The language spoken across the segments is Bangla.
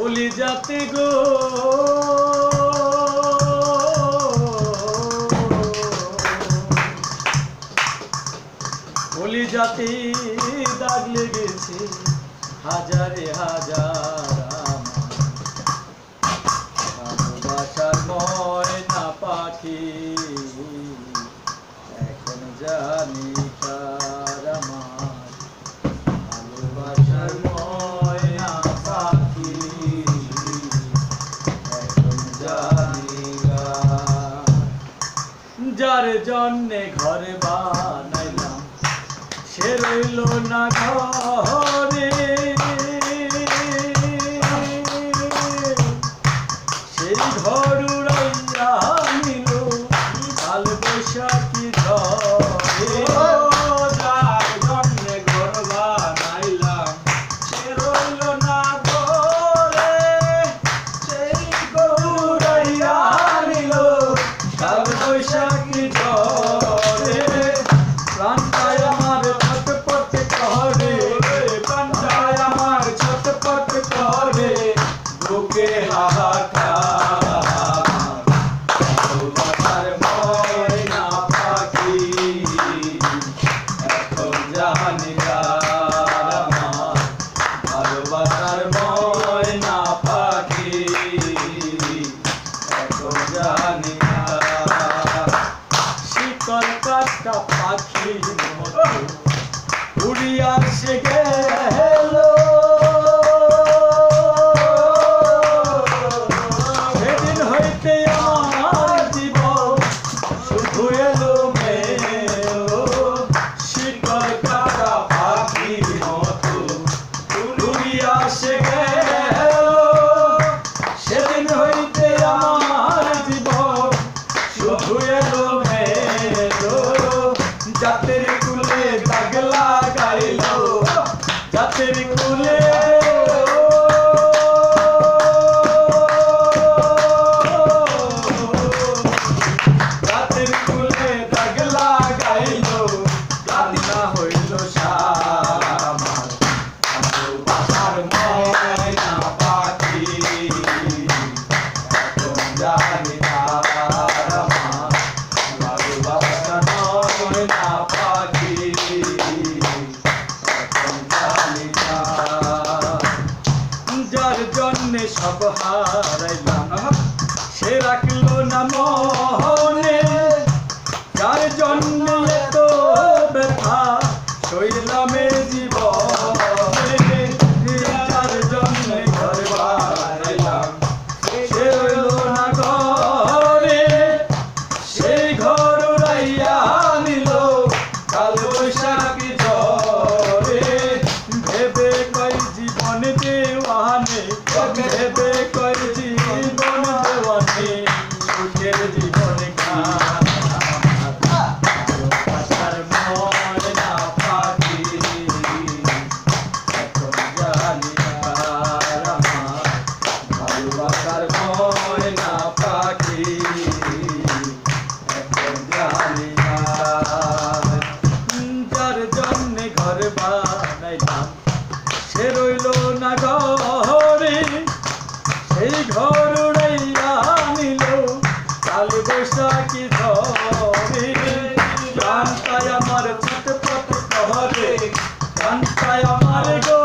ওলি যাতে গো ওলি যাতে দাগ লেগেছে হাজারে হাজার ভালোবাসার ময়না পাখি এখন জানি কার আমার ভালোবাসার ময়না পাখি এখন জানি কার। যার জন্যে ঘরে বানাইলাম সে রইল না ঘরে, সেই ঘর উড়াইয়া নিল কাল বৈশাখী ঝড়ে। যার জন্যে ঘর বানাইলাম সে রইল না ঘরে, সেই ঘর উড়াইয়া নিল কাল বৈশাখী ঝড়ে। প্রাণটায় আমার ছটপট করে, প্রাণটায় আমার ছটপট করে, বুকে হাহাকার। ভালোবাসার ময়না পাখি এখন জানি কার আমার ভালোবাসার ময়না পাখি এখন জানি কার। শিকল কাটা পাখির মতো উড়িয়া সে গেল, সেদিন হইতে আমার জীবন শুধু এলো মেলো। শিকল কাটা পাখির মতো উড়িয়া সে গেল, সেদিন হইতে আমার জীবন শুধু এলো মেলো। জাতের কুলে দাগ লাগাইল, জাতের কুলে জাতের কুলে দাগ লাগাইল, কান্না হইল আমার ভালোবাসার ময়না পাখি এখন জানি কার আমার ভালোবাসার ময়না পাখি এখন জানি কার। যার জন্যে সব হারাইলাম সে রাখলো না মনে, যার জন্যে এত ব্যথা সইলাম এ জীবনে। যার জন্যে ঘর বানাইলাম সে রইল না ঘরে, সেই ঘর উড়াইয়া নিল কাল বৈশাখী ঝড়ে। ভেবে কই জীবন দেওয়ানে, ভেবে কই জীবন দেওয়ানে, সুখের জীবন ভালোবাসার ময়না পাখি এখন জানি কার আমার ভালোবাসার ময়না পাখি এখন জানি কার। যার জন্যে ঘর বানাইলাম সে রইল না ঘরে, সেই ঘর উড়াইয়া নিল কাল বৈশাখী ঝড়ে। প্রাণটায় আমার ছটপট করে, প্রাণটায় আমার গো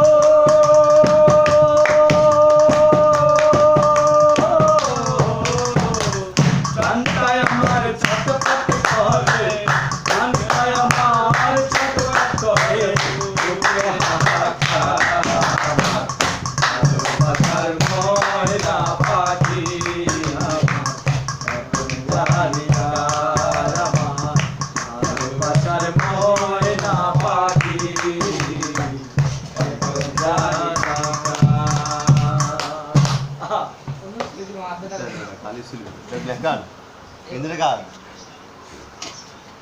প্রাণটায় আমার ছটপট করে, প্রাণটায় আমার ছটপট করে, বুকে হাহাকার। ভালোবাসার ময়না পাখি এখন জানি কার আমার ভালোবাসার ময়না পাখি এখন জানি কার। খালি ছিল গান ইন্দ্রের গান